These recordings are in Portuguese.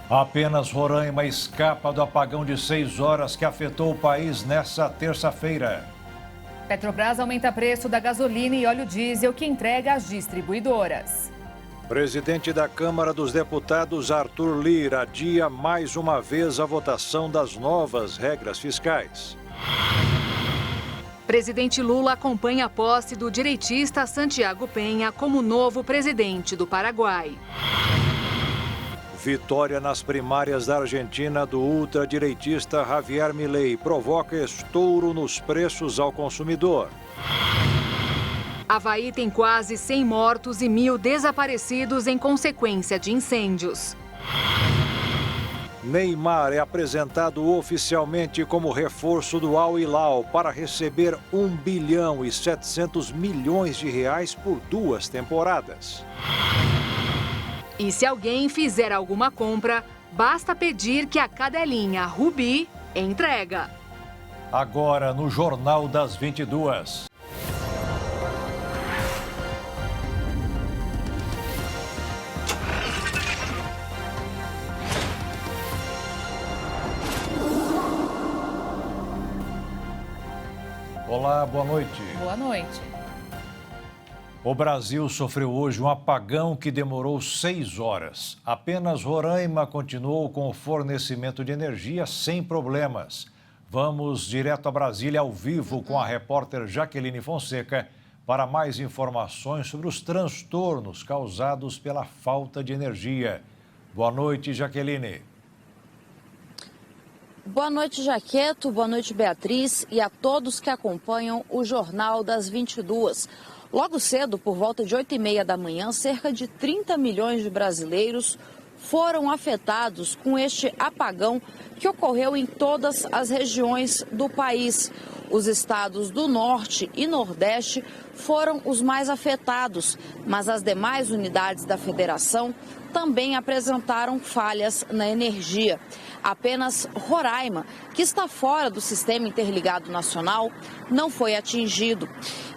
Apenas Roraima escapa do apagão de 6 horas que afetou o país nesta terça-feira. Petrobras aumenta preço da gasolina e óleo diesel que entrega às distribuidoras. Presidente da Câmara dos Deputados, Arthur Lira, adia mais uma vez a votação das novas regras fiscais. Presidente Lula acompanha a posse do direitista Santiago Penha como novo presidente do Paraguai. Vitória nas primárias da Argentina do ultradireitista Javier Milei provoca estouro nos preços ao consumidor. Avaí tem quase 100 mortos e 1.000 desaparecidos em consequência de incêndios. Neymar é apresentado oficialmente como reforço do Al Hilal para receber 1 bilhão e 700 milhões de reais por 2 temporadas. E se alguém fizer alguma compra, basta pedir que a cadelinha Rubi entrega. Agora no Jornal das 22. Olá, boa noite. Boa noite. O Brasil sofreu hoje um apagão que demorou 6 horas. Apenas Roraima continuou com o fornecimento de energia sem problemas. Vamos direto a Brasília ao vivo com a repórter Jaqueline Fonseca para mais informações sobre os transtornos causados pela falta de energia. Boa noite, Jaqueline. Boa noite, Jaqueto. Boa noite, Beatriz, e a todos que acompanham o Jornal das 22. Logo cedo, por volta de 8h30 da manhã, cerca de 30 milhões de brasileiros foram afetados com este apagão que ocorreu em todas as regiões do país. Os estados do Norte e Nordeste foram os mais afetados, mas as demais unidades da federação também apresentaram falhas na energia. Apenas Roraima, que está fora do Sistema Interligado Nacional, não foi atingido.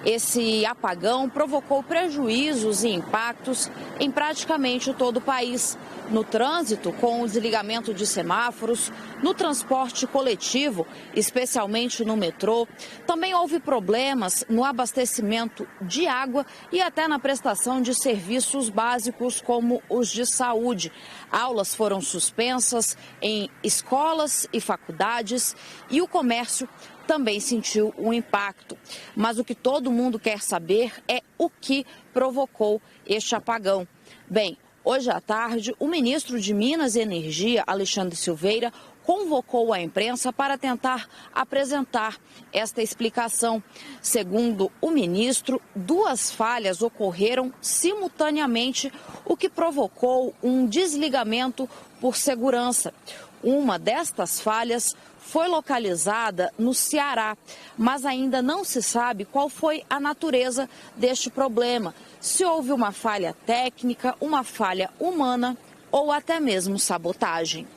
Esse apagão provocou prejuízos e impactos em praticamente todo o país. No trânsito, com o desligamento de semáforos, no transporte coletivo, especialmente no metrô. Também houve problemas no abastecimento de água e até na prestação de serviços básicos como os de saúde. Aulas foram suspensas em escolas e faculdades e o comércio também sentiu um impacto. Mas o que todo mundo quer saber é o que provocou este apagão. Bem, hoje à tarde, o ministro de Minas e Energia, Alexandre Silveira, convocou a imprensa para tentar apresentar esta explicação. Segundo o ministro, 2 falhas ocorreram simultaneamente, o que provocou um desligamento por segurança. Uma destas falhas foi localizada no Ceará, mas ainda não se sabe qual foi a natureza deste problema. Se houve uma falha técnica, uma falha humana ou até mesmo sabotagem.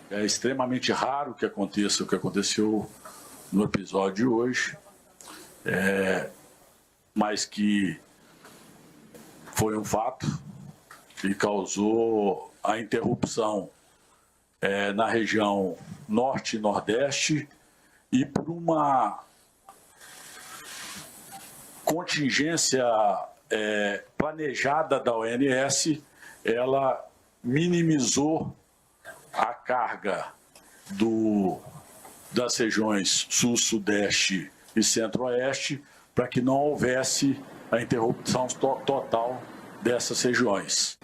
É extremamente raro que aconteça o que aconteceu no episódio de hoje, mas que foi um fato e causou a interrupção na região norte e nordeste e por uma contingência planejada da ONS, ela minimizou a carga das regiões sul, sudeste e centro-oeste para que não houvesse a interrupção total dessas regiões.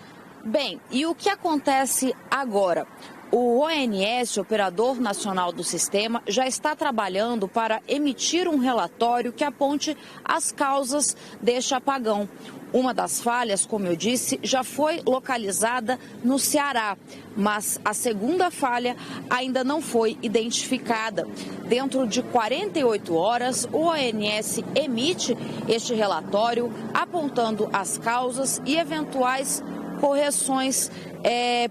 Bem, e o que acontece agora? O ONS, Operador Nacional do Sistema, já está trabalhando para emitir um relatório que aponte as causas deste apagão. Uma das falhas, como eu disse, já foi localizada no Ceará, mas a segunda falha ainda não foi identificada. Dentro de 48 horas, o ONS emite este relatório apontando as causas e eventuais correções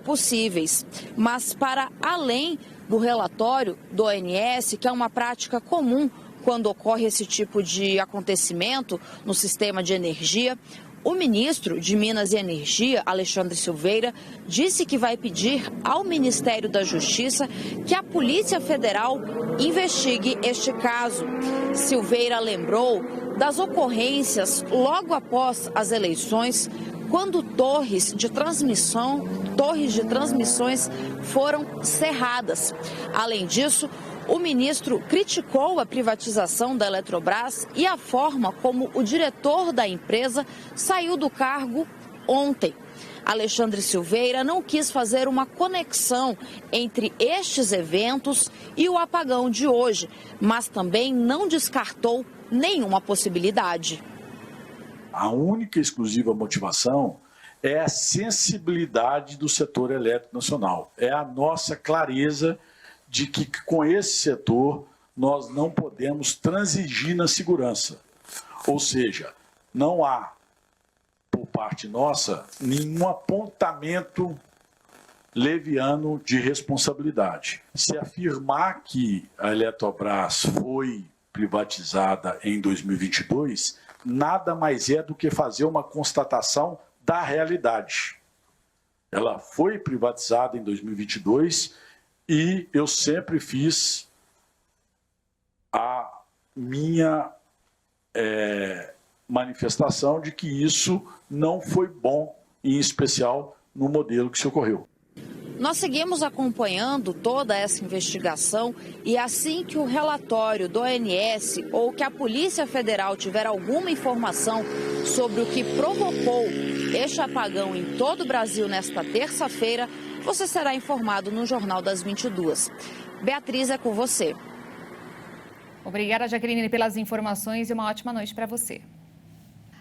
possíveis. Mas para além do relatório do ONS, que é uma prática comum quando ocorre esse tipo de acontecimento no sistema de energia, O ministro de Minas e Energia, Alexandre Silveira, disse que vai pedir ao Ministério da Justiça que a Polícia Federal investigue este caso. Silveira lembrou das ocorrências logo após as eleições, quando torres de transmissões foram cerradas. Além disso, o ministro criticou a privatização da Eletrobras e a forma como o diretor da empresa saiu do cargo ontem. Alexandre Silveira não quis fazer uma conexão entre estes eventos e o apagão de hoje, mas também não descartou nenhuma possibilidade. A única e exclusiva motivação é a sensibilidade do setor elétrico nacional. É a nossa clareza de que com esse setor nós não podemos transigir na segurança. Ou seja, não há, por parte nossa, nenhum apontamento leviano de responsabilidade. Se afirmar que a Eletrobras foi privatizada em 2022, nada mais é do que fazer uma constatação da realidade. Ela foi privatizada em 2022 e eu sempre fiz a minha manifestação de que isso não foi bom, em especial no modelo que se ocorreu. Nós seguimos acompanhando toda essa investigação e assim que o relatório do ONS ou que a Polícia Federal tiver alguma informação sobre o que provocou este apagão em todo o Brasil nesta terça-feira, você será informado no Jornal das 22. Beatriz, é com você. Obrigada, Jaqueline, pelas informações e uma ótima noite para você.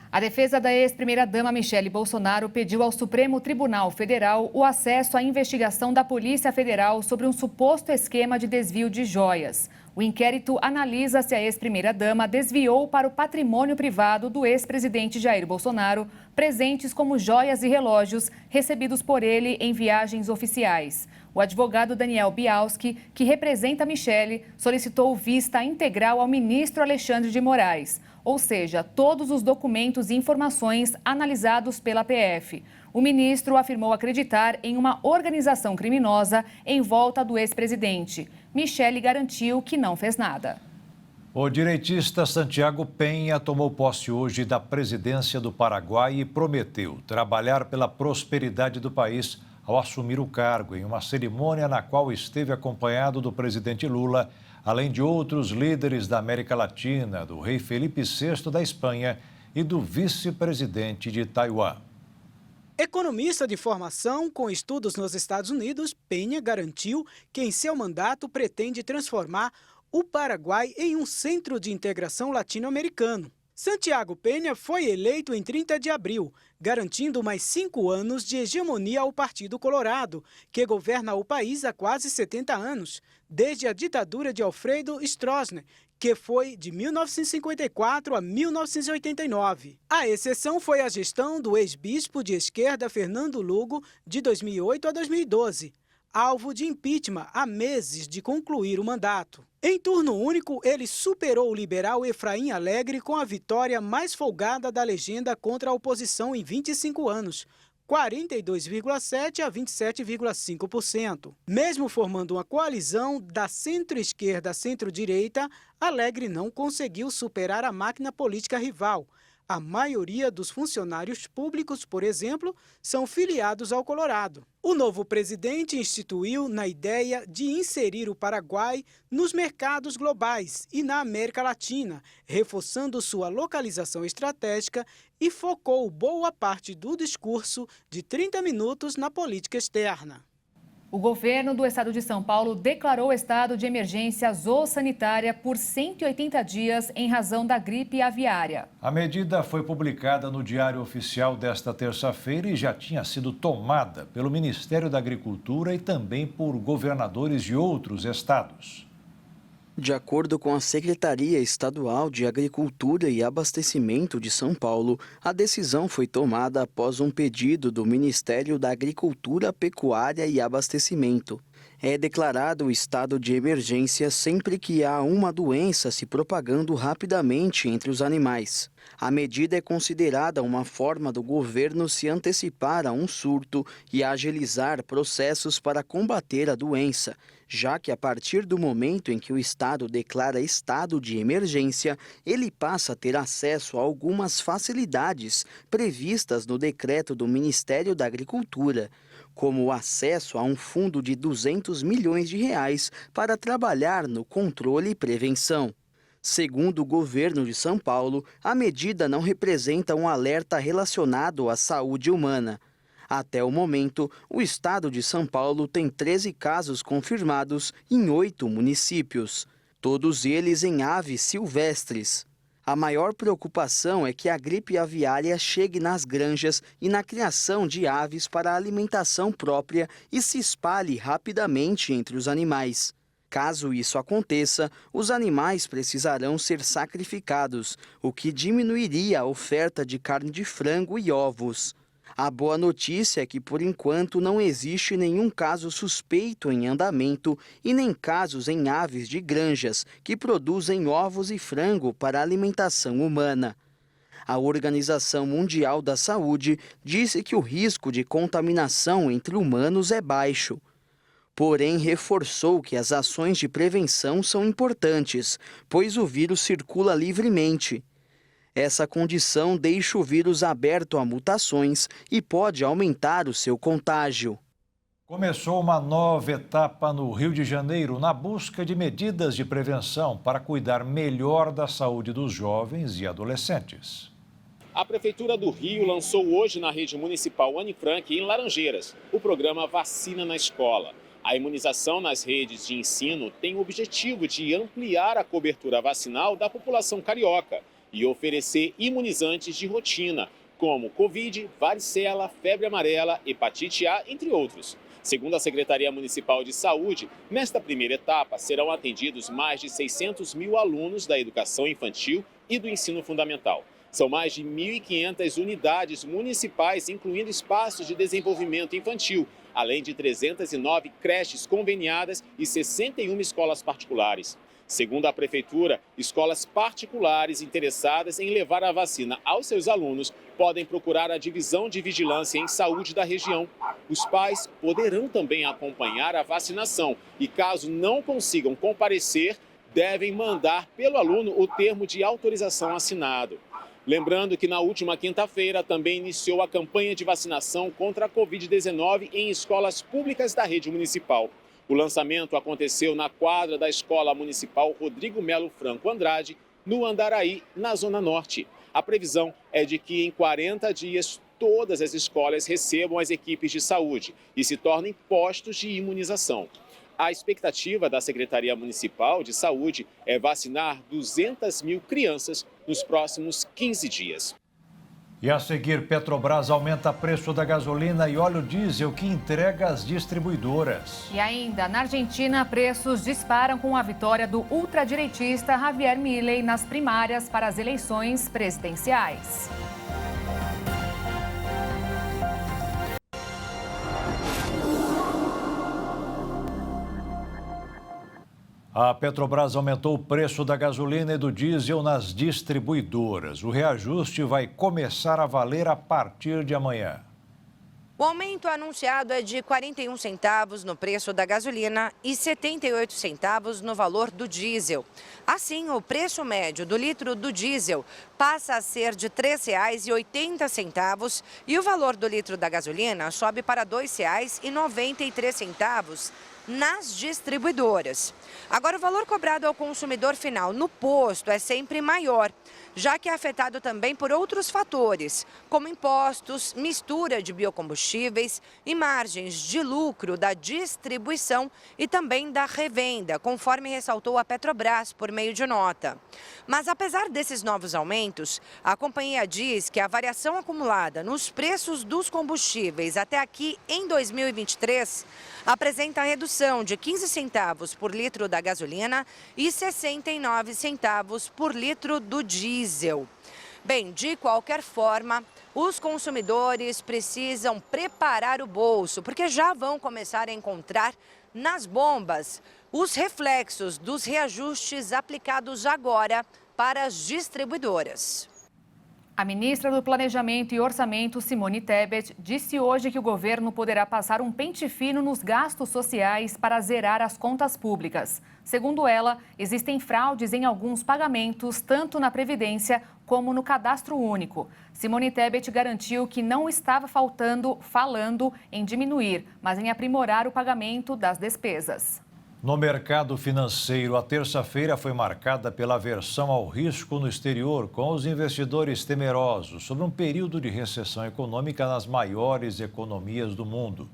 A defesa da ex-primeira-dama Michele Bolsonaro pediu ao Supremo Tribunal Federal o acesso à investigação da Polícia Federal sobre um suposto esquema de desvio de joias. O inquérito analisa se a ex-primeira-dama desviou para o patrimônio privado do ex-presidente Jair Bolsonaro presentes como joias e relógios recebidos por ele em viagens oficiais. O advogado Daniel Bialski, que representa Michele, solicitou vista integral ao ministro Alexandre de Moraes, ou seja, todos os documentos e informações analisados pela PF. O ministro afirmou acreditar em uma organização criminosa em volta do ex-presidente. Michele garantiu que não fez nada. O direitista Santiago Penha tomou posse hoje da presidência do Paraguai e prometeu trabalhar pela prosperidade do país ao assumir o cargo em uma cerimônia na qual esteve acompanhado do presidente Lula, além de outros líderes da América Latina, do rei Felipe VI da Espanha e do vice-presidente de Taiwan. Economista de formação com estudos nos Estados Unidos, Penha garantiu que em seu mandato pretende transformar o Paraguai em um centro de integração latino-americano. Santiago Penha foi eleito em 30 de abril, garantindo mais 5 anos de hegemonia ao Partido Colorado, que governa o país há quase 70 anos, desde a ditadura de Alfredo Stroessner, que foi de 1954 a 1989. A exceção foi a gestão do ex-bispo de esquerda Fernando Lugo, de 2008 a 2012. Alvo de impeachment há meses de concluir o mandato. Em turno único, ele superou o liberal Efraim Alegre com a vitória mais folgada da legenda contra a oposição em 25 anos, 42,7% a 27,5%. Mesmo formando uma coalizão da centro-esquerda à centro-direita, Alegre não conseguiu superar a máquina política rival. A maioria dos funcionários públicos, por exemplo, são filiados ao Colorado. O novo presidente instituiu na ideia de inserir o Paraguai nos mercados globais e na América Latina, reforçando sua localização estratégica e focou boa parte do discurso de 30 minutos na política externa. O governo do estado de São Paulo declarou estado de emergência zoossanitária por 180 dias em razão da gripe aviária. A medida foi publicada no Diário Oficial desta terça-feira e já tinha sido tomada pelo Ministério da Agricultura e também por governadores de outros estados. De acordo com a Secretaria Estadual de Agricultura e Abastecimento de São Paulo, a decisão foi tomada após um pedido do Ministério da Agricultura, Pecuária e Abastecimento. É declarado o estado de emergência sempre que há uma doença se propagando rapidamente entre os animais. A medida é considerada uma forma do governo se antecipar a um surto e agilizar processos para combater a doença, já que a partir do momento em que o Estado declara estado de emergência, ele passa a ter acesso a algumas facilidades previstas no decreto do Ministério da Agricultura, como o acesso a um fundo de R$200 milhões para trabalhar no controle e prevenção. Segundo o governo de São Paulo, a medida não representa um alerta relacionado à saúde humana. Até o momento, o estado de São Paulo tem 13 casos confirmados em 8 municípios, todos eles em aves silvestres. A maior preocupação é que a gripe aviária chegue nas granjas e na criação de aves para alimentação própria e se espalhe rapidamente entre os animais. Caso isso aconteça, os animais precisarão ser sacrificados, o que diminuiria a oferta de carne de frango e ovos. A boa notícia é que, por enquanto, não existe nenhum caso suspeito em andamento e nem casos em aves de granjas que produzem ovos e frango para alimentação humana. A Organização Mundial da Saúde disse que o risco de contaminação entre humanos é baixo. Porém, reforçou que as ações de prevenção são importantes, pois o vírus circula livremente. Essa condição deixa o vírus aberto a mutações e pode aumentar o seu contágio. Começou uma nova etapa no Rio de Janeiro na busca de medidas de prevenção para cuidar melhor da saúde dos jovens e adolescentes. A Prefeitura do Rio lançou hoje na rede municipal Anne Frank, em Laranjeiras, o programa Vacina na Escola. A imunização nas redes de ensino tem o objetivo de ampliar a cobertura vacinal da população carioca e oferecer imunizantes de rotina, como Covid, varicela, febre amarela, hepatite A, entre outros. Segundo a Secretaria Municipal de Saúde, nesta primeira etapa serão atendidos mais de 600 mil alunos da educação infantil e do ensino fundamental. São mais de 1.500 unidades municipais, incluindo espaços de desenvolvimento infantil, além de 309 creches conveniadas e 61 escolas particulares. Segundo a Prefeitura, escolas particulares interessadas em levar a vacina aos seus alunos podem procurar a Divisão de Vigilância em Saúde da região. Os pais poderão também acompanhar a vacinação e, caso não consigam comparecer, devem mandar pelo aluno o termo de autorização assinado. Lembrando que na última quinta-feira também iniciou a campanha de vacinação contra a Covid-19 em escolas públicas da rede municipal. O lançamento aconteceu na quadra da Escola Municipal Rodrigo Melo Franco Andrade, no Andaraí, na Zona Norte. A previsão é de que em 40 dias todas as escolas recebam as equipes de saúde e se tornem postos de imunização. A expectativa da Secretaria Municipal de Saúde é vacinar 200 mil crianças nos próximos 15 dias. E a seguir, Petrobras aumenta preço da gasolina e óleo diesel que entrega às distribuidoras. E ainda, na Argentina, preços disparam com a vitória do ultradireitista Javier Milei nas primárias para as eleições presidenciais. A Petrobras aumentou o preço da gasolina e do diesel nas distribuidoras. O reajuste vai começar a valer a partir de amanhã. O aumento anunciado é de 41 centavos no preço da gasolina e 78 centavos no valor do diesel. Assim, o preço médio do litro do diesel passa a ser de R$ 3,80 e o valor do litro da gasolina sobe para R$ 2,93 nas distribuidoras. Agora, o valor cobrado ao consumidor final no posto é sempre maior. já que é afetado também por outros fatores, como impostos, mistura de biocombustíveis e margens de lucro da distribuição e também da revenda, conforme ressaltou a Petrobras por meio de nota. Mas apesar desses novos aumentos, a companhia diz que a variação acumulada nos preços dos combustíveis até aqui em 2023 apresenta redução de 15 centavos por litro da gasolina e 69 centavos por litro do diesel. Bem, de qualquer forma, os consumidores precisam preparar o bolso, porque já vão começar a encontrar nas bombas os reflexos dos reajustes aplicados agora para as distribuidoras. A ministra do Planejamento e Orçamento, Simone Tebet, disse hoje que o governo poderá passar um pente fino nos gastos sociais para zerar as contas públicas. Segundo ela, existem fraudes em alguns pagamentos, tanto na Previdência como no Cadastro Único. Simone Tebet garantiu que não estava falando em diminuir, mas em aprimorar o pagamento das despesas. No mercado financeiro, a terça-feira foi marcada pela aversão ao risco no exterior, com os investidores temerosos sobre um período de recessão econômica nas maiores economias do mundo.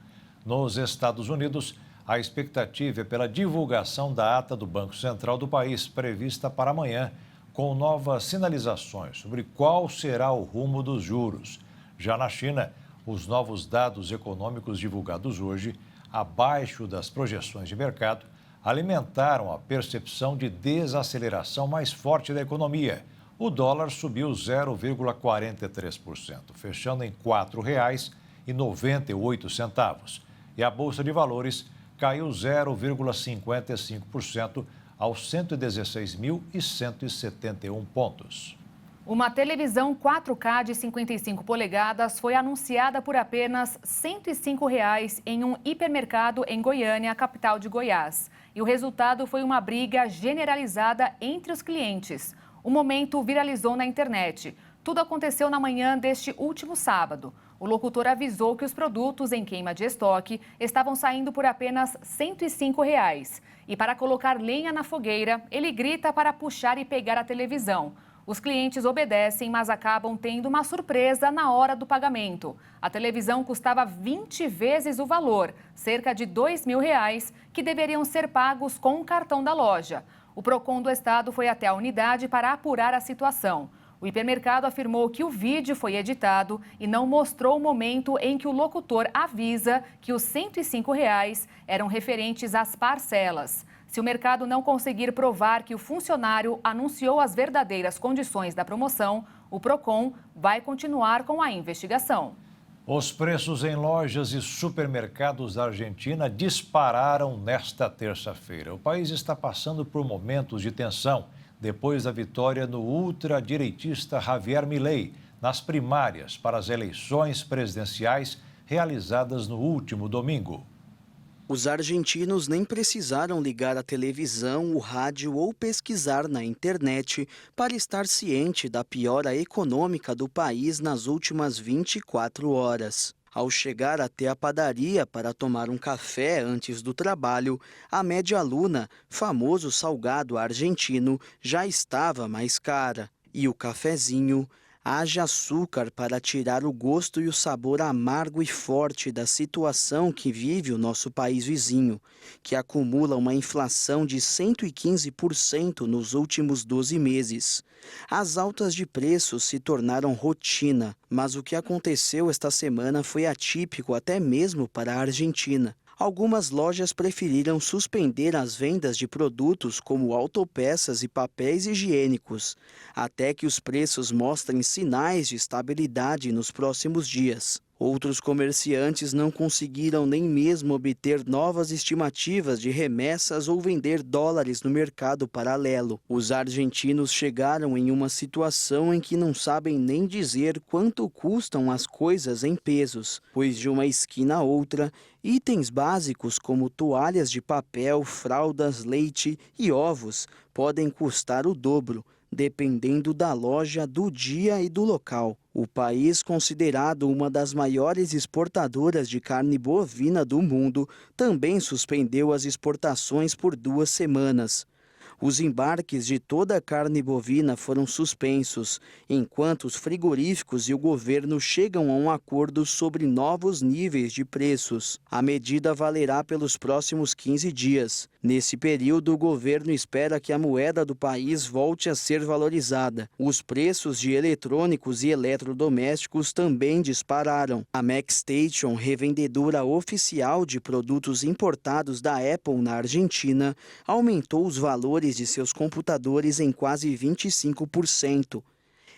Nos Estados Unidos, a expectativa é pela divulgação da ata do Banco Central do país, prevista para amanhã, com novas sinalizações sobre qual será o rumo dos juros. Já na China, os novos dados econômicos divulgados hoje, abaixo das projeções de mercado, alimentaram a percepção de desaceleração mais forte da economia. O dólar subiu 0,43%, fechando em R$ 4,98. E a Bolsa de Valores caiu 0,55% aos 116.171 pontos. Uma televisão 4K de 55 polegadas foi anunciada por apenas R$ 105 em um hipermercado em Goiânia, capital de Goiás. E o resultado foi uma briga generalizada entre os clientes. O momento viralizou na internet. Tudo aconteceu na manhã deste último sábado. O locutor avisou que os produtos em queima de estoque estavam saindo por apenas R$ 105. E para colocar lenha na fogueira, ele grita para puxar e pegar a televisão. Os clientes obedecem, mas acabam tendo uma surpresa na hora do pagamento. A televisão custava 20 vezes o valor, cerca de R$ 2.000, que deveriam ser pagos com o cartão da loja. O PROCON do estado foi até a unidade para apurar a situação. O hipermercado afirmou que o vídeo foi editado e não mostrou o momento em que o locutor avisa que os R$ 105 eram referentes às parcelas. Se o mercado não conseguir provar que o funcionário anunciou as verdadeiras condições da promoção, o PROCON vai continuar com a investigação. Os preços em lojas e supermercados da Argentina dispararam nesta terça-feira. O país está passando por momentos de tensão depois da vitória no ultradireitista Javier Milei nas primárias para as eleições presidenciais realizadas no último domingo. Os argentinos nem precisaram ligar a televisão, o rádio ou pesquisar na internet para estar ciente da piora econômica do país nas últimas 24 horas. Ao chegar até a padaria para tomar um café antes do trabalho, a média luna, famoso salgado argentino, já estava mais cara. E o cafezinho, haja açúcar para tirar o gosto e o sabor amargo e forte da situação que vive o nosso país vizinho, que acumula uma inflação de 115% nos últimos 12 meses. As altas de preços se tornaram rotina, mas o que aconteceu esta semana foi atípico até mesmo para a Argentina. Algumas lojas preferiram suspender as vendas de produtos como autopeças e papéis higiênicos, até que os preços mostrem sinais de estabilidade nos próximos dias. Outros comerciantes não conseguiram nem mesmo obter novas estimativas de remessas ou vender dólares no mercado paralelo. Os argentinos chegaram em uma situação em que não sabem nem dizer quanto custam as coisas em pesos, pois de uma esquina a outra, itens básicos como toalhas de papel, fraldas, leite e ovos podem custar o dobro, dependendo da loja, do dia e do local. O país, considerado uma das maiores exportadoras de carne bovina do mundo, também suspendeu as exportações por 2 semanas. Os embarques de toda a carne bovina foram suspensos, enquanto os frigoríficos e o governo chegam a um acordo sobre novos níveis de preços. A medida valerá pelos próximos 15 dias. Nesse período, o governo espera que a moeda do país volte a ser valorizada. Os preços de eletrônicos e eletrodomésticos também dispararam. A MacStation, revendedora oficial de produtos importados da Apple na Argentina, aumentou os valores de seus computadores em quase 25%,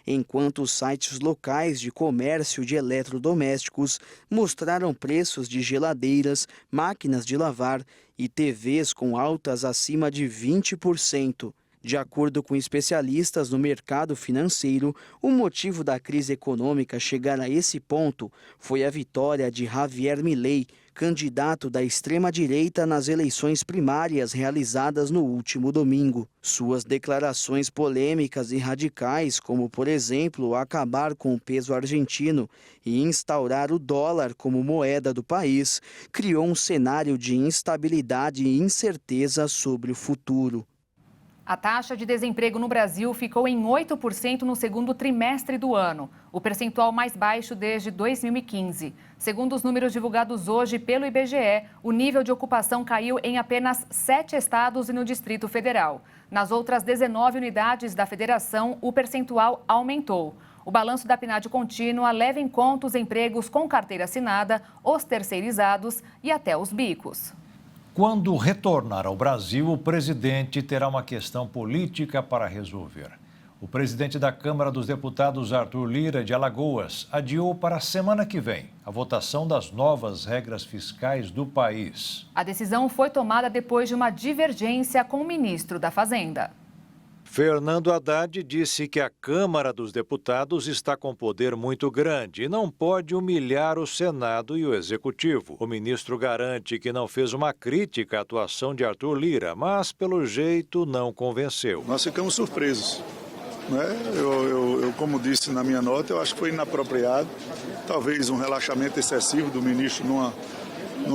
enquanto os sites locais de comércio de eletrodomésticos mostraram preços de geladeiras, máquinas de lavar e TVs com altas acima de 20%. De acordo com especialistas no mercado financeiro, o motivo da crise econômica chegar a esse ponto foi a vitória de Javier Milei, candidato da extrema-direita nas eleições primárias realizadas no último domingo. Suas declarações polêmicas e radicais, como, por exemplo, acabar com o peso argentino e instaurar o dólar como moeda do país, criou um cenário de instabilidade e incerteza sobre o futuro. A taxa de desemprego no Brasil ficou em 8% no segundo trimestre do ano, o percentual mais baixo desde 2015. Segundo os números divulgados hoje pelo IBGE, o nível de ocupação caiu em apenas 7 estados e no Distrito Federal. Nas outras 19 unidades da federação, o percentual aumentou. O balanço da PNAD contínua leva em conta os empregos com carteira assinada, os terceirizados e até os bicos. Quando retornar ao Brasil, o presidente terá uma questão política para resolver. O presidente da Câmara dos Deputados, Arthur Lira, de Alagoas, adiou para a semana que vem a votação das novas regras fiscais do país. A decisão foi tomada depois de uma divergência com o ministro da Fazenda. Fernando Haddad disse que a Câmara dos Deputados está com poder muito grande e não pode humilhar o Senado e o Executivo. O ministro garante que não fez uma crítica à atuação de Arthur Lira, mas, pelo jeito, não convenceu. Nós ficamos surpresos. Eu, como disse na minha nota, eu acho que foi inapropriado. Talvez um relaxamento excessivo do ministro numa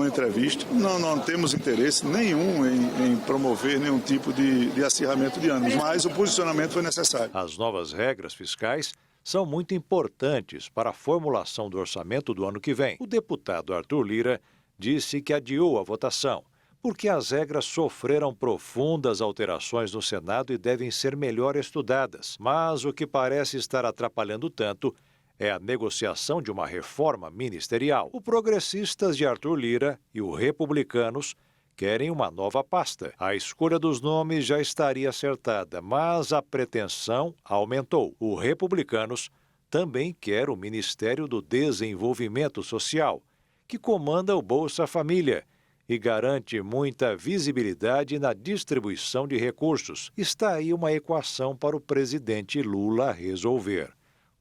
entrevista. Não temos interesse nenhum em promover nenhum tipo de acirramento de ânimos, mas o posicionamento foi necessário. As novas regras fiscais são muito importantes para a formulação do orçamento do ano que vem. O deputado Arthur Lira disse que adiou a votação, porque as regras sofreram profundas alterações no Senado e devem ser melhor estudadas. Mas o que parece estar atrapalhando tanto é a negociação de uma reforma ministerial. Os progressistas de Arthur Lira e os republicanos querem uma nova pasta. A escolha dos nomes já estaria acertada, mas a pretensão aumentou. Os republicanos também querem o Ministério do Desenvolvimento Social, que comanda o Bolsa Família e garante muita visibilidade na distribuição de recursos. Está aí uma equação para o presidente Lula resolver.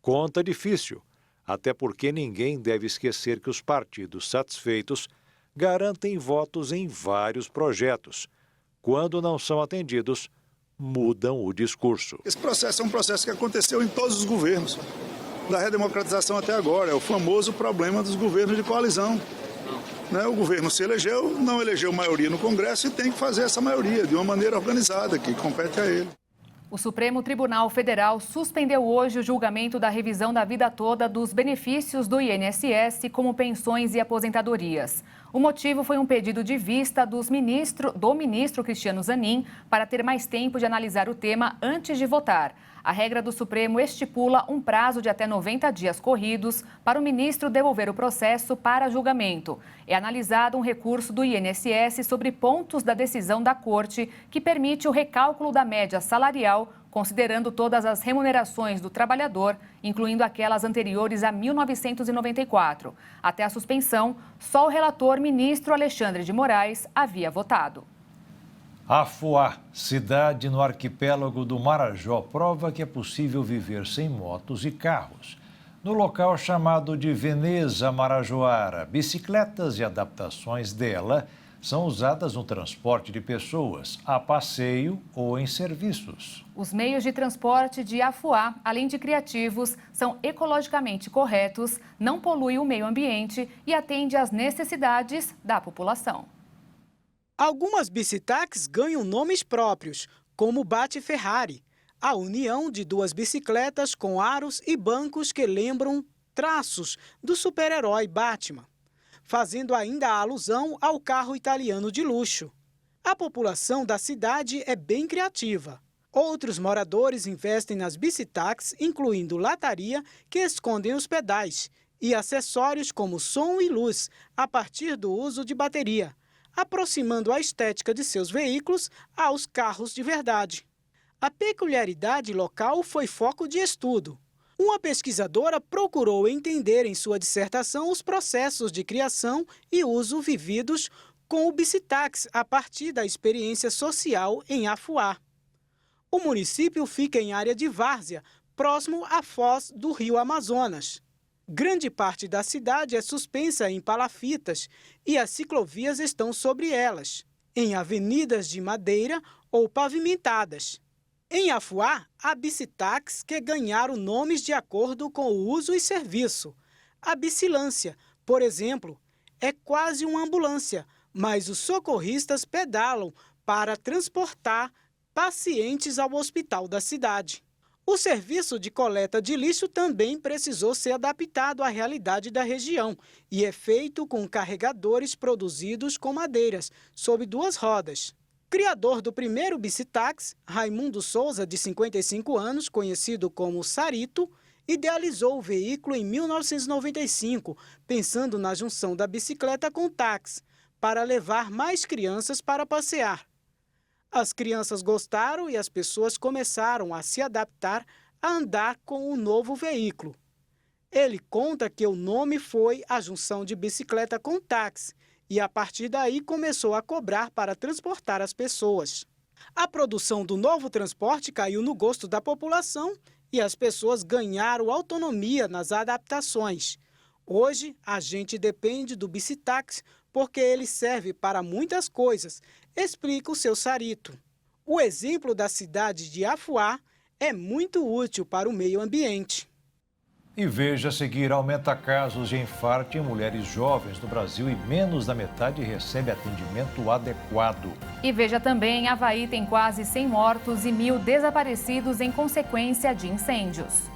Conta difícil, até porque ninguém deve esquecer que os partidos satisfeitos garantem votos em vários projetos. Quando não são atendidos, mudam o discurso. Esse processo é um processo que aconteceu em todos os governos, da redemocratização até agora. É o famoso problema dos governos de coalizão. O governo se elegeu, não elegeu maioria no Congresso e tem que fazer essa maioria de uma maneira organizada, que compete a ele. O Supremo Tribunal Federal suspendeu hoje o julgamento da revisão da vida toda dos benefícios do INSS, como pensões e aposentadorias. O motivo foi um pedido de vista do ministro Cristiano Zanin para ter mais tempo de analisar o tema antes de votar. A regra do Supremo estipula um prazo de até 90 dias corridos para o ministro devolver o processo para julgamento. É analisado um recurso do INSS sobre pontos da decisão da Corte que permite o recálculo da média salarial, considerando todas as remunerações do trabalhador, incluindo aquelas anteriores a 1994. Até a suspensão, só o relator ministro Alexandre de Moraes havia votado. Afuá, cidade no arquipélago do Marajó, prova que é possível viver sem motos e carros. No local chamado de Veneza Marajoara, bicicletas e adaptações dela são usadas no transporte de pessoas, a passeio ou em serviços. Os meios de transporte de Afuá, além de criativos, são ecologicamente corretos, não poluem o meio ambiente e atendem às necessidades da população. Algumas bicitaxis ganham nomes próprios, como o Bate Ferrari, a união de duas bicicletas com aros e bancos que lembram traços do super-herói Batman, fazendo ainda a alusão ao carro italiano de luxo. A população da cidade é bem criativa. Outros moradores investem nas bicitaxis, incluindo lataria que escondem os pedais e acessórios como som e luz, a partir do uso de bateria, aproximando a estética de seus veículos aos carros de verdade. A peculiaridade local foi foco de estudo. Uma pesquisadora procurou entender em sua dissertação os processos de criação e uso vividos com o bicitaxi a partir da experiência social em Afuá. O município fica em área de várzea, próximo à foz do rio Amazonas. Grande parte da cidade é suspensa em palafitas e as ciclovias estão sobre elas, em avenidas de madeira ou pavimentadas. Em Afuá, há bicitaxis que ganharam nomes de acordo com o uso e serviço. A bicilância, por exemplo, é quase uma ambulância, mas os socorristas pedalam para transportar pacientes ao hospital da cidade. O serviço de coleta de lixo também precisou ser adaptado à realidade da região e é feito com carregadores produzidos com madeiras, sob duas rodas. Criador do primeiro bicitaxi, Raimundo Souza, de 55 anos, conhecido como Sarito, idealizou o veículo em 1995, pensando na junção da bicicleta com o táxi, para levar mais crianças para passear. As crianças gostaram e as pessoas começaram a se adaptar a andar com o novo veículo. Ele conta que o nome foi a junção de bicicleta com táxi e, a partir daí, começou a cobrar para transportar as pessoas. A produção do novo transporte caiu no gosto da população e as pessoas ganharam autonomia nas adaptações. Hoje, a gente depende do bicitaxi porque ele serve para muitas coisas, explica o seu Sarito. O exemplo da cidade de Afuá é muito útil para o meio ambiente. E veja a seguir, aumenta casos de infarto em mulheres jovens no Brasil e menos da metade recebe atendimento adequado. E veja também, Avaí tem quase 100 mortos e 1.000 desaparecidos em consequência de incêndios.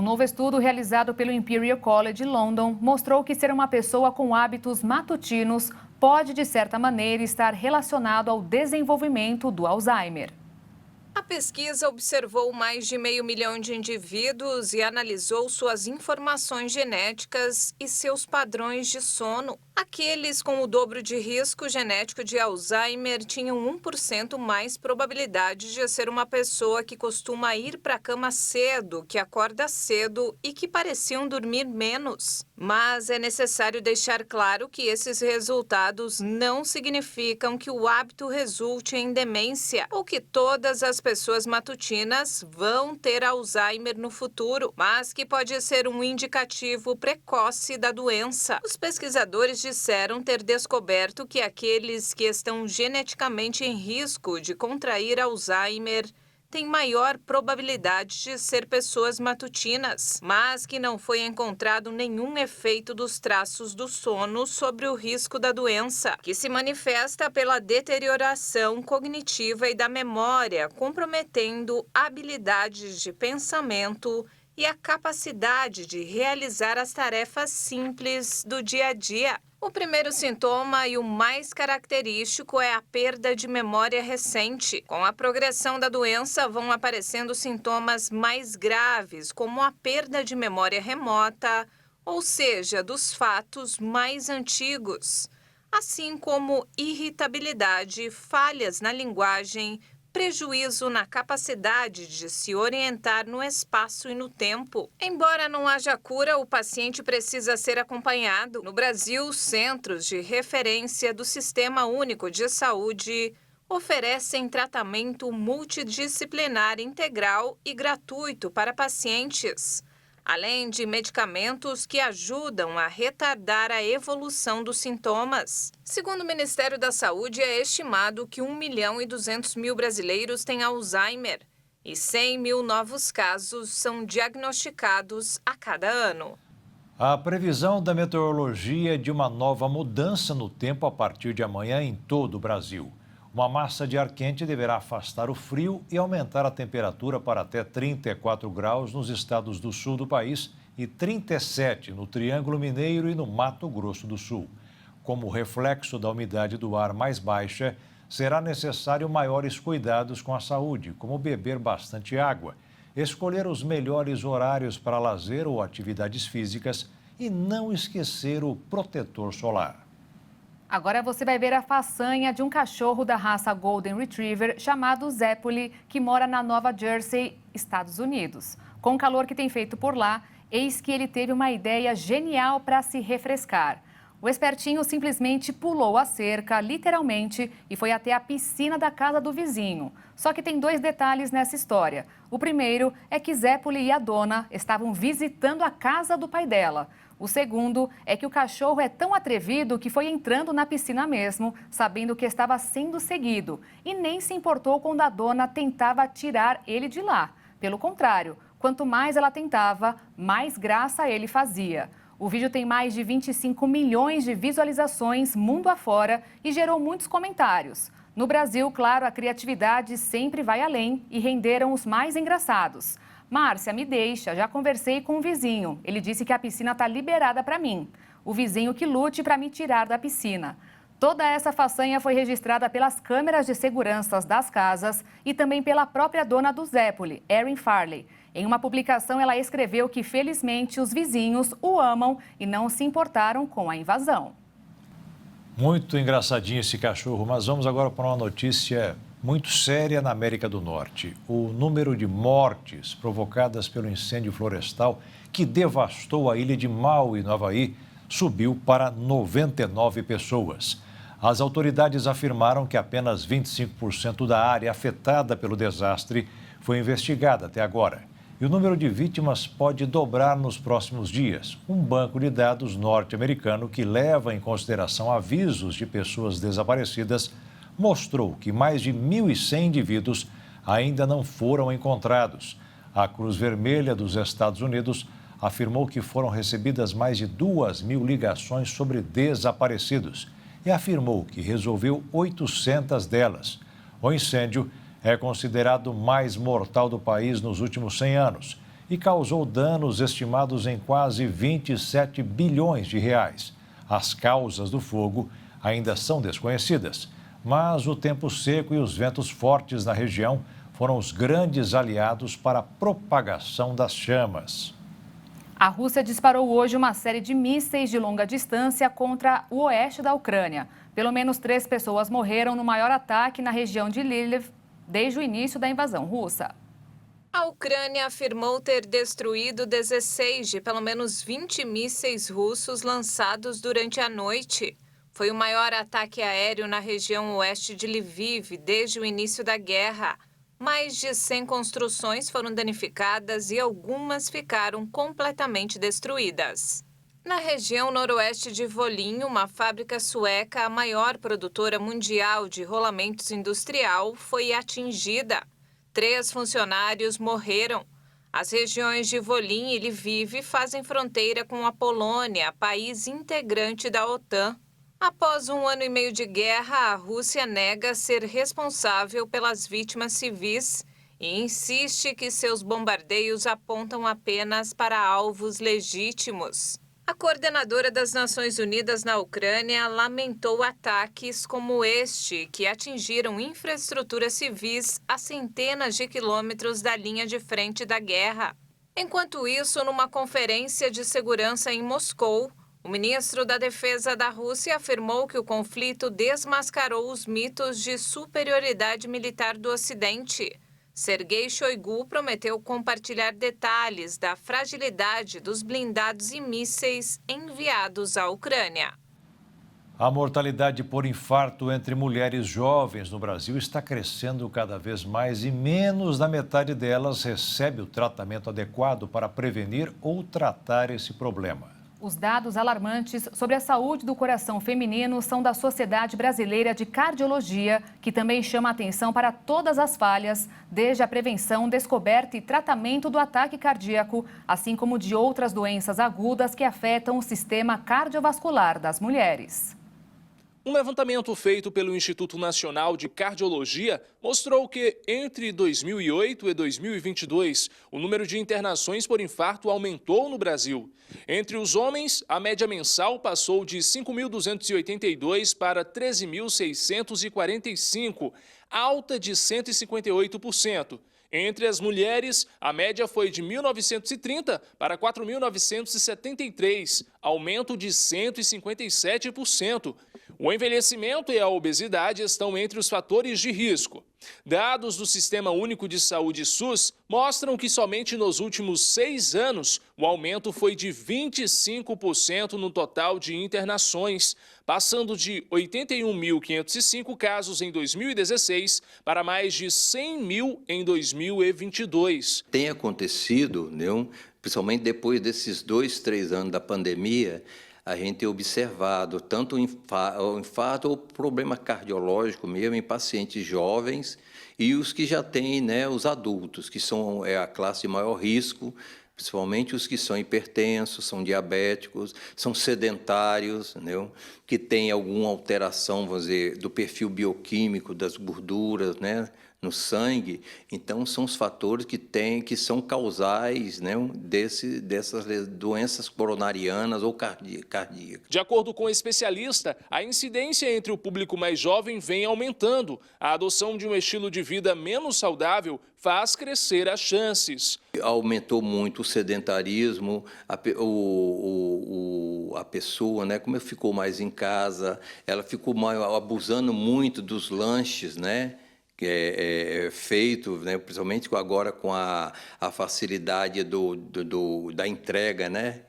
Um novo estudo realizado pelo Imperial College London mostrou que ser uma pessoa com hábitos matutinos pode, de certa maneira, estar relacionado ao desenvolvimento do Alzheimer. A pesquisa observou mais de 500 mil de indivíduos e analisou suas informações genéticas e seus padrões de sono. Aqueles com o dobro de risco genético de Alzheimer tinham 1% mais probabilidade de ser uma pessoa que costuma ir para a cama cedo, que acorda cedo e que pareciam dormir menos. Mas é necessário deixar claro que esses resultados não significam que o hábito resulte em demência ou que todas as pessoas matutinas vão ter Alzheimer no futuro, mas que pode ser um indicativo precoce da doença. Os pesquisadores disseram ter descoberto que aqueles que estão geneticamente em risco de contrair Alzheimer têm maior probabilidade de ser pessoas matutinas, mas que não foi encontrado nenhum efeito dos traços do sono sobre o risco da doença, que se manifesta pela deterioração cognitiva e da memória, comprometendo habilidades de pensamento e a capacidade de realizar as tarefas simples do dia a dia. O primeiro sintoma e o mais característico é a perda de memória recente. Com a progressão da doença, vão aparecendo sintomas mais graves, como a perda de memória remota, ou seja, dos fatos mais antigos, assim como irritabilidade, falhas na linguagem, prejuízo na capacidade de se orientar no espaço e no tempo. Embora não haja cura, o paciente precisa ser acompanhado. No Brasil, os Centros de Referência do Sistema Único de Saúde oferecem tratamento multidisciplinar integral e gratuito para pacientes, além de medicamentos que ajudam a retardar a evolução dos sintomas. Segundo o Ministério da Saúde, é estimado que 1.200.000 brasileiros têm Alzheimer e 100 mil novos casos são diagnosticados a cada ano. A previsão da meteorologia é de uma nova mudança no tempo a partir de amanhã em todo o Brasil. Uma massa de ar quente deverá afastar o frio e aumentar a temperatura para até 34 graus nos estados do sul do país e 37 no Triângulo Mineiro e no Mato Grosso do Sul. Como reflexo da umidade do ar mais baixa, será necessário maiores cuidados com a saúde, como beber bastante água, escolher os melhores horários para lazer ou atividades físicas e não esquecer o protetor solar. Agora você vai ver a façanha de um cachorro da raça Golden Retriever chamado Zeppoli, que mora na Nova Jersey, Estados Unidos. Com o calor que tem feito por lá, eis que ele teve uma ideia genial para se refrescar. O espertinho simplesmente pulou a cerca, literalmente, e foi até a piscina da casa do vizinho. Só que tem 2 detalhes nessa história. O primeiro é que Zeppoli e a dona estavam visitando a casa do pai dela. O segundo é que o cachorro é tão atrevido que foi entrando na piscina mesmo, sabendo que estava sendo seguido, e nem se importou quando a dona tentava tirar ele de lá. Pelo contrário, quanto mais ela tentava, mais graça ele fazia. O vídeo tem mais de 25 milhões de visualizações mundo afora e gerou muitos comentários. No Brasil, claro, a criatividade sempre vai além e renderam os mais engraçados. Márcia, me deixa, já conversei com o vizinho. Ele disse que a piscina está liberada para mim. O vizinho que lute para me tirar da piscina. Toda essa façanha foi registrada pelas câmeras de segurança das casas e também pela própria dona do Zeppoli, Erin Farley. Em uma publicação, ela escreveu que, felizmente, os vizinhos o amam e não se importaram com a invasão. Muito engraçadinho esse cachorro, mas vamos agora para uma notícia muito séria na América do Norte. O número de mortes provocadas pelo incêndio florestal que devastou a ilha de Maui, no Havaí, subiu para 99 pessoas. As autoridades afirmaram que apenas 25% da área afetada pelo desastre foi investigada até agora. E o número de vítimas pode dobrar nos próximos dias. Um banco de dados norte-americano que leva em consideração avisos de pessoas desaparecidas mostrou que mais de 1.100 indivíduos ainda não foram encontrados. A Cruz Vermelha dos Estados Unidos afirmou que foram recebidas mais de 2.000 ligações sobre desaparecidos e afirmou que resolveu 800 delas. O incêndio é considerado o mais mortal do país nos últimos 100 anos e causou danos estimados em quase 27 bilhões de reais. As causas do fogo ainda são desconhecidas, mas o tempo seco e os ventos fortes na região foram os grandes aliados para a propagação das chamas. A Rússia disparou hoje uma série de mísseis de longa distância contra o oeste da Ucrânia. Pelo menos 3 pessoas morreram no maior ataque na região de Lviv desde o início da invasão russa. A Ucrânia afirmou ter destruído 16 de pelo menos 20 mísseis russos lançados durante a noite. Foi o maior ataque aéreo na região oeste de Lviv desde o início da guerra. Mais de 100 construções foram danificadas e algumas ficaram completamente destruídas. Na região noroeste de Volyn, uma fábrica sueca, a maior produtora mundial de rolamentos industrial, foi atingida. 3 funcionários morreram. As regiões de Volyn e Lviv fazem fronteira com a Polônia, país integrante da OTAN. Após 1 ano e meio de guerra, a Rússia nega ser responsável pelas vítimas civis e insiste que seus bombardeios apontam apenas para alvos legítimos. A coordenadora das Nações Unidas na Ucrânia lamentou ataques como este, que atingiram infraestruturas civis a centenas de quilômetros da linha de frente da guerra. Enquanto isso, numa conferência de segurança em Moscou, o ministro da Defesa da Rússia afirmou que o conflito desmascarou os mitos de superioridade militar do Ocidente. Sergei Shoigu prometeu compartilhar detalhes da fragilidade dos blindados e mísseis enviados à Ucrânia. A mortalidade por infarto entre mulheres jovens no Brasil está crescendo cada vez mais e menos da metade delas recebe o tratamento adequado para prevenir ou tratar esse problema. Os dados alarmantes sobre a saúde do coração feminino são da Sociedade Brasileira de Cardiologia, que também chama atenção para todas as falhas, desde a prevenção, descoberta e tratamento do ataque cardíaco, assim como de outras doenças agudas que afetam o sistema cardiovascular das mulheres. Um levantamento feito pelo Instituto Nacional de Cardiologia mostrou que, entre 2008 e 2022, o número de internações por infarto aumentou no Brasil. Entre os homens, a média mensal passou de 5.282 para 13.645, alta de 158%. Entre as mulheres, a média foi de 1.930 para 4.973, aumento de 157%. O envelhecimento e a obesidade estão entre os fatores de risco. Dados do Sistema Único de Saúde SUS mostram que somente nos últimos 6 anos o aumento foi de 25% no total de internações, passando de 81.505 casos em 2016 para mais de 100 mil em 2022. Tem acontecido, né, principalmente depois desses 2, 3 anos da pandemia, a gente tem observado tanto o infarto ou problema cardiológico mesmo em pacientes jovens e os que já têm, né, os adultos, que são a classe de maior risco, principalmente os que são hipertensos, são diabéticos, são sedentários, né, que têm alguma alteração, vamos dizer, do perfil bioquímico das gorduras, né, no sangue. Então, são os fatores que são causais, né, dessas doenças coronarianas ou cardíacas. De acordo com o especialista, a incidência entre o público mais jovem vem aumentando. A adoção de um estilo de vida menos saudável faz crescer as chances. Aumentou muito o sedentarismo, a pessoa, né, como ficou mais em casa, ela ficou abusando muito dos lanches, né, que é feito, né, principalmente agora com a facilidade da entrega, né?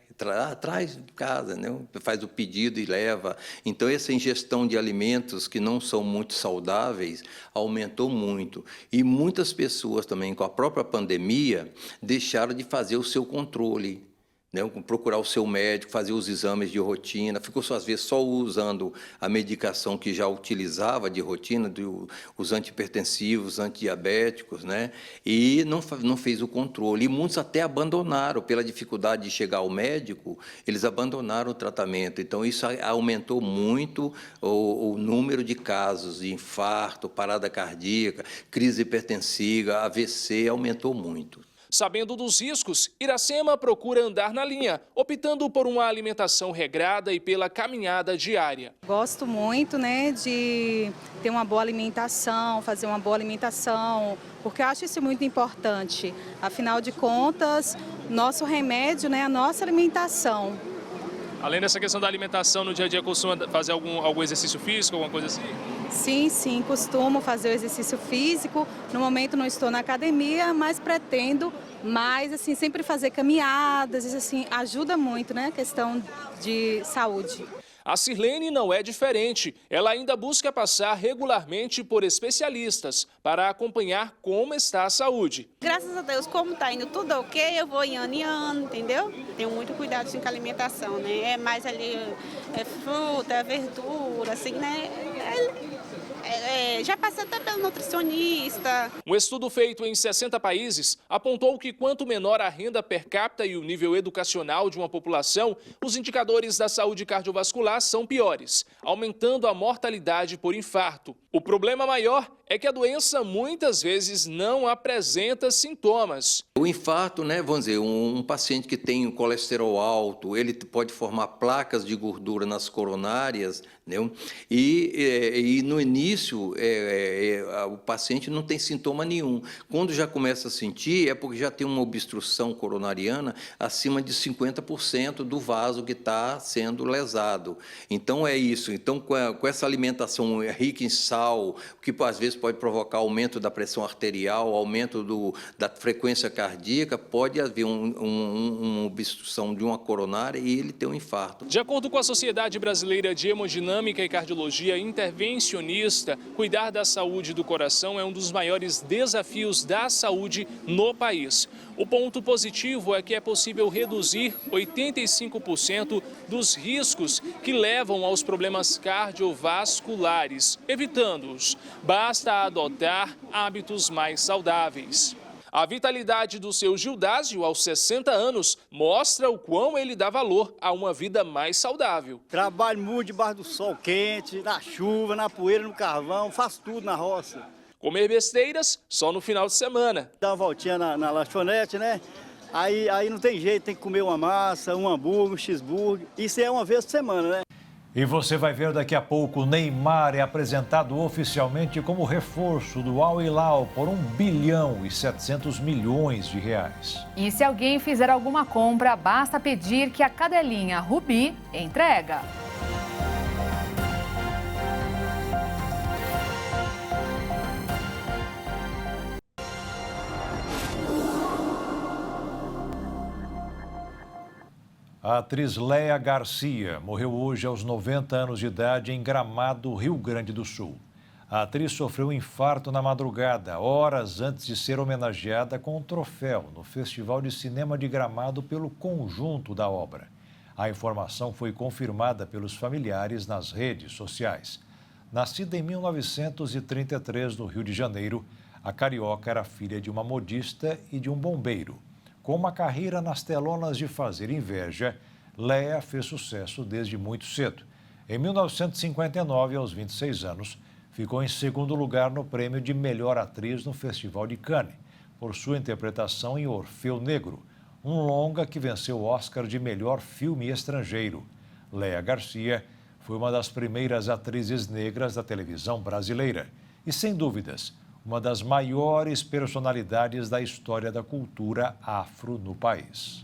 Traz de casa, né? Faz o pedido e leva. Então, essa ingestão de alimentos que não são muito saudáveis aumentou muito. E muitas pessoas também, com a própria pandemia, deixaram de fazer o seu controle, né, procurar o seu médico, fazer os exames de rotina, ficou às vezes só usando a medicação que já utilizava de rotina, os antihipertensivos, antidiabéticos, né, e não fez o controle. E muitos até abandonaram, pela dificuldade de chegar ao médico, eles abandonaram o tratamento. Então, isso aumentou muito o número de casos de infarto, parada cardíaca, crise hipertensiva, AVC, aumentou muito. Sabendo dos riscos, Iracema procura andar na linha, optando por uma alimentação regrada e pela caminhada diária. Gosto muito, né, de ter uma boa alimentação, fazer uma boa alimentação, porque eu acho isso muito importante. Afinal de contas, nosso remédio, né, é a nossa alimentação. Além dessa questão da alimentação, no dia a dia costuma fazer algum exercício físico, alguma coisa assim? Sim, costumo fazer o exercício físico. No momento não estou na academia, mas pretendo mais, assim, sempre fazer caminhadas, isso assim, ajuda muito, né, a questão de saúde. A Sirlene não é diferente. Ela ainda busca passar regularmente por especialistas para acompanhar como está a saúde. Graças a Deus, como está indo tudo ok, eu vou ano em ano, entendeu? Tenho muito cuidado assim, com a alimentação, né? É mais ali, fruta, verdura, assim, né? Já passei até pelo nutricionista. Um estudo feito em 60 países apontou que quanto menor a renda per capita e o nível educacional de uma população, os indicadores da saúde cardiovascular são piores, aumentando a mortalidade por infarto. O problema maior é que a doença muitas vezes não apresenta sintomas. O infarto, né, vamos dizer, um paciente que tem um colesterol alto, ele pode formar placas de gordura nas coronárias, né, e no início o paciente não tem sintoma nenhum. Quando já começa a sentir, é porque já tem uma obstrução coronariana acima de 50% do vaso que está sendo lesado. Então é isso. Então com essa alimentação rica em sal, que às vezes pode provocar aumento da pressão arterial, aumento da frequência cardíaca, pode haver uma obstrução de uma coronária e ele ter um infarto. De acordo com a Sociedade Brasileira de Hemodinâmica e Cardiologia Intervencionista, cuidar da saúde do coração é um dos maiores desafios da saúde no país. O ponto positivo é que é possível reduzir 85% dos riscos que levam aos problemas cardiovasculares, evitando-os. Basta adotar hábitos mais saudáveis. A vitalidade do seu Gildásio, aos 60 anos, mostra o quão ele dá valor a uma vida mais saudável. Trabalho muito debaixo do sol quente, na chuva, na poeira, no carvão, faço tudo na roça. Comer besteiras só no final de semana. Dá uma voltinha na lanchonete, né? Aí não tem jeito, tem que comer uma massa, um hambúrguer, um cheeseburger. Isso é uma vez por semana, né? E você vai ver daqui a pouco, Neymar é apresentado oficialmente como reforço do Al Hilal por 1 bilhão e 700 milhões de reais. E se alguém fizer alguma compra, basta pedir que a cadelinha Rubi entrega. A atriz Léa Garcia morreu hoje aos 90 anos de idade em Gramado, Rio Grande do Sul. A atriz sofreu um infarto na madrugada, horas antes de ser homenageada com um troféu no Festival de Cinema de Gramado pelo conjunto da obra. A informação foi confirmada pelos familiares nas redes sociais. Nascida em 1933 no Rio de Janeiro, a carioca era filha de uma modista e de um bombeiro. Com uma carreira nas telonas de fazer inveja, Léa fez sucesso desde muito cedo. Em 1959, aos 26 anos, ficou em segundo lugar no prêmio de melhor atriz no Festival de Cannes, por sua interpretação em Orfeu Negro, um longa que venceu o Oscar de melhor filme estrangeiro. Léa Garcia foi uma das primeiras atrizes negras da televisão brasileira e, sem dúvidas, uma das maiores personalidades da história da cultura afro no país.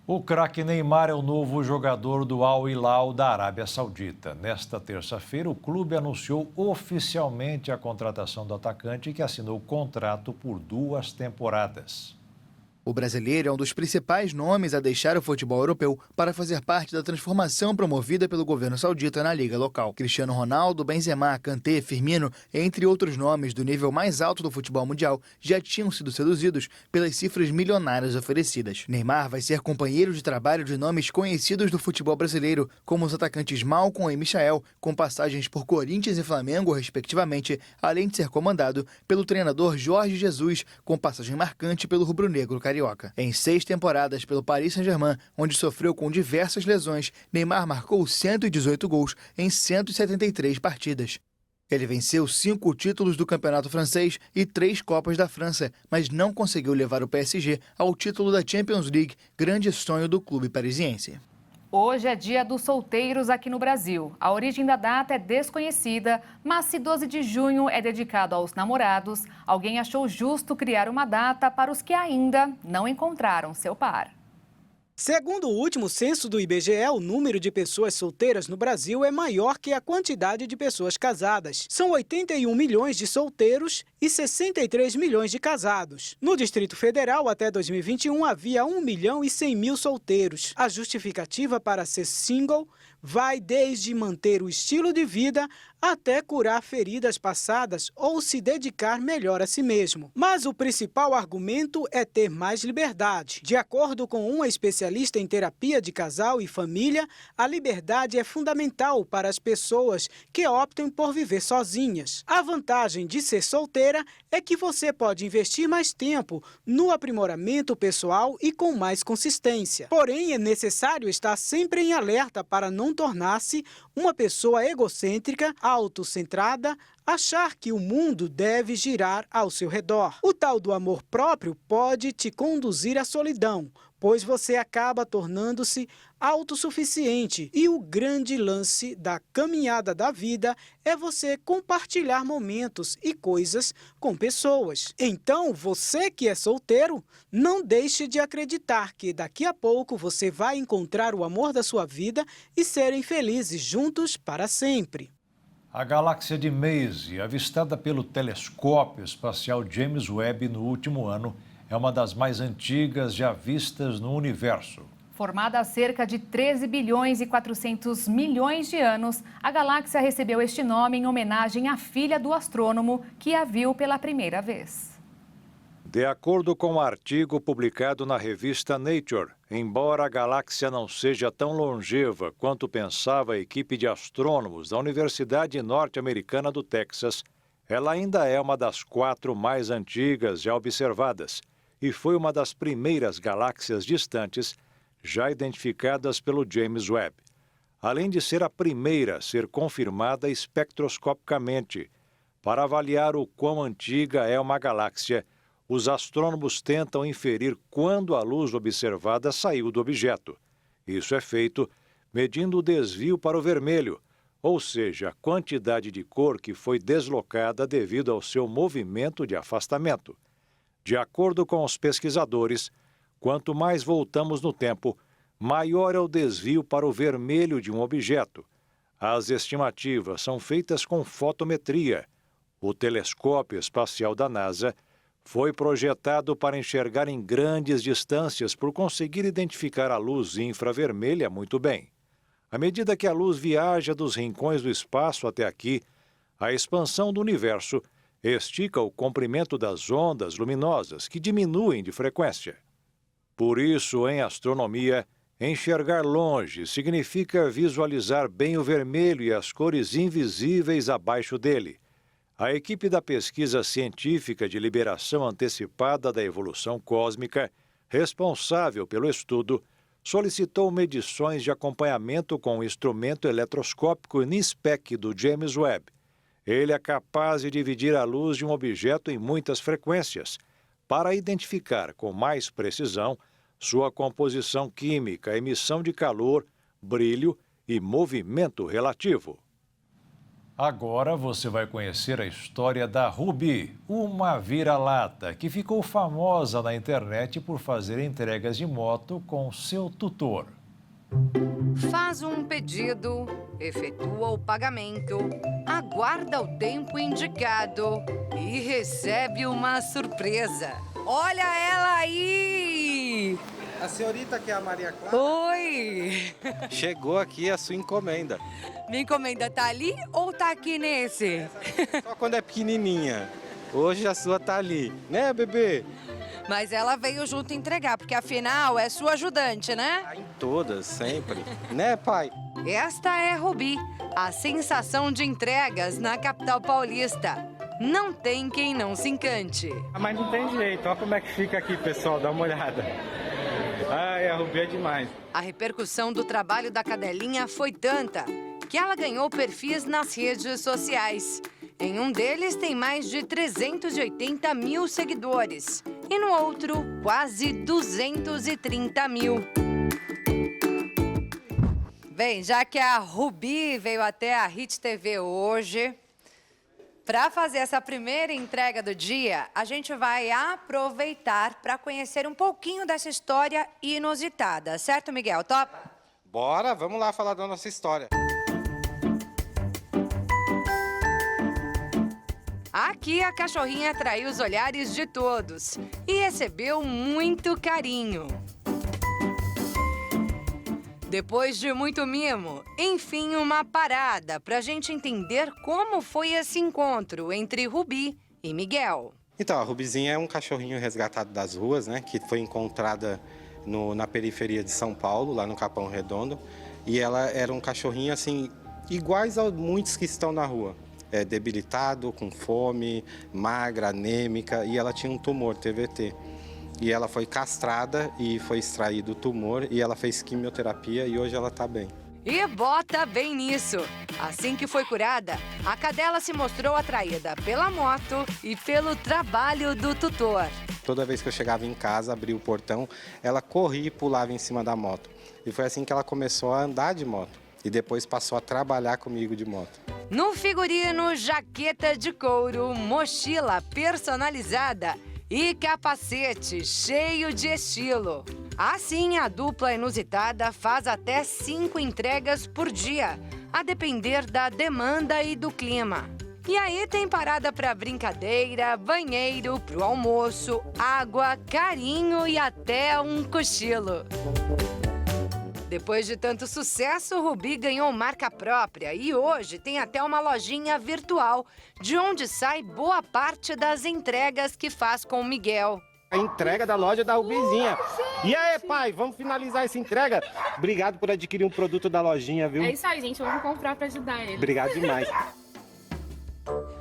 O craque Neymar é o novo jogador do Al Hilal da Arábia Saudita. Nesta terça-feira, o clube anunciou oficialmente a contratação do atacante, que assinou contrato por 2 temporadas. O brasileiro é um dos principais nomes a deixar o futebol europeu para fazer parte da transformação promovida pelo governo saudita na liga local. Cristiano Ronaldo, Benzema, Kanté, Firmino, entre outros nomes do nível mais alto do futebol mundial, já tinham sido seduzidos pelas cifras milionárias oferecidas. Neymar vai ser companheiro de trabalho de nomes conhecidos do futebol brasileiro, como os atacantes Malcom e Michael, com passagens por Corinthians e Flamengo, respectivamente, além de ser comandado pelo treinador Jorge Jesus, com passagem marcante pelo rubro-negro carioca. Em 6 temporadas pelo Paris Saint-Germain, onde sofreu com diversas lesões, Neymar marcou 118 gols em 173 partidas. Ele venceu 5 títulos do campeonato francês e 3 Copas da França, mas não conseguiu levar o PSG ao título da Champions League, grande sonho do clube parisiense. Hoje é dia dos solteiros aqui no Brasil. A origem da data é desconhecida, mas se 12 de junho é dedicado aos namorados, alguém achou justo criar uma data para os que ainda não encontraram seu par. Segundo o último censo do IBGE, o número de pessoas solteiras no Brasil é maior que a quantidade de pessoas casadas. São 81 milhões de solteiros e 63 milhões de casados. No Distrito Federal, até 2021, havia 1 milhão e 100 mil solteiros. A justificativa para ser single vai desde manter o estilo de vida até curar feridas passadas ou se dedicar melhor a si mesmo. Mas o principal argumento é ter mais liberdade. De acordo com uma especialista em terapia de casal e família, a liberdade é fundamental para as pessoas que optam por viver sozinhas. A vantagem de ser solteira é que você pode investir mais tempo no aprimoramento pessoal e com mais consistência. Porém, é necessário estar sempre em alerta para não tornar-se uma pessoa egocêntrica, autocentrada, achar que o mundo deve girar ao seu redor. O tal do amor próprio pode te conduzir à solidão, pois você acaba tornando-se autossuficiente. E o grande lance da caminhada da vida é você compartilhar momentos e coisas com pessoas. Então, você que é solteiro, não deixe de acreditar que daqui a pouco você vai encontrar o amor da sua vida e serem felizes juntos para sempre. A galáxia de Maze, avistada pelo telescópio espacial James Webb no último ano, é uma das mais antigas já vistas no universo. Formada há cerca de 13 bilhões e 400 milhões de anos, a galáxia recebeu este nome em homenagem à filha do astrônomo que a viu pela primeira vez. De acordo com um artigo publicado na revista Nature, embora a galáxia não seja tão longeva quanto pensava a equipe de astrônomos da Universidade Norte-Americana do Texas, ela ainda é uma das 4 mais antigas já observadas e foi uma das primeiras galáxias distantes já identificadas pelo James Webb, além de ser a primeira a ser confirmada espectroscopicamente. Para avaliar o quão antiga é uma galáxia, os astrônomos tentam inferir quando a luz observada saiu do objeto. Isso é feito medindo o desvio para o vermelho, ou seja, a quantidade de cor que foi deslocada devido ao seu movimento de afastamento. De acordo com os pesquisadores, quanto mais voltamos no tempo, maior é o desvio para o vermelho de um objeto. As estimativas são feitas com fotometria. O telescópio espacial da NASA foi projetado para enxergar em grandes distâncias por conseguir identificar a luz infravermelha muito bem. À medida que a luz viaja dos rincões do espaço até aqui, a expansão do universo estica o comprimento das ondas luminosas, que diminuem de frequência. Por isso, em astronomia, enxergar longe significa visualizar bem o vermelho e as cores invisíveis abaixo dele. A equipe da pesquisa científica de liberação antecipada da evolução cósmica, responsável pelo estudo, solicitou medições de acompanhamento com o instrumento eletroscópico NISPEC do James Webb. Ele é capaz de dividir a luz de um objeto em muitas frequências, para identificar com mais precisão sua composição química, emissão de calor, brilho e movimento relativo. Agora você vai conhecer a história da Ruby, uma vira-lata que ficou famosa na internet por fazer entregas de moto com seu tutor. Faz um pedido, efetua o pagamento, aguarda o tempo indicado e recebe uma surpresa. Olha ela aí! A senhorita que é a Maria Clara? Oi! Chegou aqui a sua encomenda. Minha encomenda tá ali ou tá aqui nesse? Só quando é pequenininha. Hoje a sua tá ali, né, bebê? Mas ela veio junto entregar, porque afinal é sua ajudante, né? Tá em todas, sempre. Né, pai? Esta é Ruby, a sensação de entregas na capital paulista. Não tem quem não se encante. Mas não tem jeito, olha como é que fica aqui, pessoal, dá uma olhada. Ai, a Ruby é demais. A repercussão do trabalho da cadelinha foi tanta que ela ganhou perfis nas redes sociais. Em um deles tem mais de 380 mil seguidores e no outro quase 230 mil. Bem, já que a Ruby veio até a Hit TV hoje, para fazer essa primeira entrega do dia, a gente vai aproveitar para conhecer um pouquinho dessa história inusitada. Certo, Miguel? Topa? Bora, vamos lá falar da nossa história. Aqui a cachorrinha atraiu os olhares de todos e recebeu muito carinho. Depois de muito mimo, enfim uma parada para a gente entender como foi esse encontro entre Ruby e Miguel. Então, a Rubizinha é um cachorrinho resgatado das ruas, né? Que foi encontrada na periferia de São Paulo, lá no Capão Redondo. E ela era um cachorrinho, assim, iguais a muitos que estão na rua. Debilitado, com fome, magra, anêmica, e ela tinha um tumor, TVT. E ela foi castrada e foi extraído o tumor e ela fez quimioterapia e hoje ela está bem. E bota bem nisso! Assim que foi curada, a cadela se mostrou atraída pela moto e pelo trabalho do tutor. Toda vez que eu chegava em casa, abria o portão, ela corria e pulava em cima da moto. E foi assim que ela começou a andar de moto. E depois passou a trabalhar comigo de moto. No figurino, jaqueta de couro, mochila personalizada e capacete cheio de estilo. Assim, a dupla inusitada faz até 5 entregas por dia, a depender da demanda e do clima. E aí tem parada para brincadeira, banheiro, pro almoço, água, carinho e até um cochilo. Depois de tanto sucesso, o Rubi ganhou marca própria e hoje tem até uma lojinha virtual, de onde sai boa parte das entregas que faz com o Miguel. A entrega da loja da Rubizinha. E aí, pai, vamos finalizar essa entrega? Obrigado por adquirir um produto da lojinha, viu? É isso aí, gente. Vamos comprar para ajudar ele. Obrigado demais.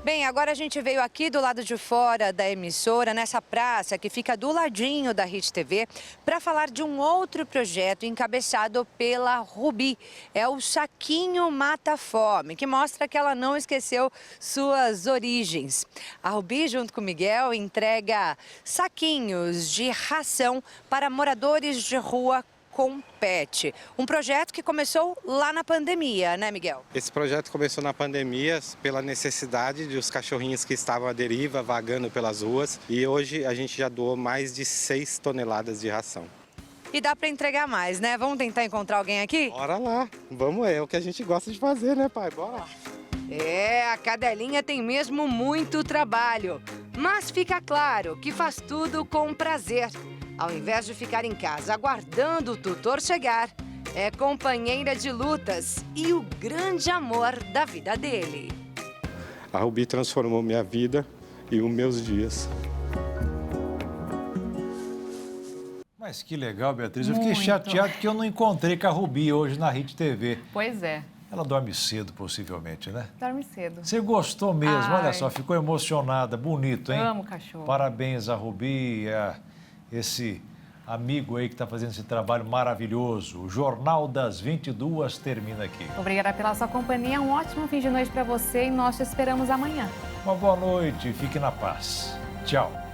Bem, agora a gente veio aqui do lado de fora da emissora, nessa praça que fica do ladinho da Rede TV, para falar de um outro projeto encabeçado pela Rubi. É o Saquinho Mata Fome, que mostra que ela não esqueceu suas origens. A Rubi, junto com o Miguel, entrega saquinhos de ração para moradores de rua com pet. Um projeto que começou lá na pandemia, né, Miguel? Esse projeto começou na pandemia pela necessidade de os cachorrinhos que estavam à deriva, vagando pelas ruas. E hoje a gente já doou mais de 6 toneladas de ração. E dá para entregar mais, né? Vamos tentar encontrar alguém aqui? Bora lá, vamos, é o que a gente gosta de fazer, né, pai? Bora lá. É, a cadelinha tem mesmo muito trabalho. Mas fica claro que faz tudo com prazer. Ao invés de ficar em casa aguardando o tutor chegar, é companheira de lutas e o grande amor da vida dele. A Rubi transformou minha vida e os meus dias. Mas que legal, Beatriz. Eu fiquei chateado que eu não encontrei com a Rubi hoje na Rede TV. Pois é. Ela dorme cedo, possivelmente, né? Dorme cedo. Você gostou mesmo, Ai. olha só, ficou emocionada, bonito, hein? Amo cachorro. Parabéns a Rubi, esse amigo aí que está fazendo esse trabalho maravilhoso. O Jornal das 22 termina aqui. Obrigada pela sua companhia, um ótimo fim de noite para você e nós te esperamos amanhã. Uma boa noite, fique na paz. Tchau.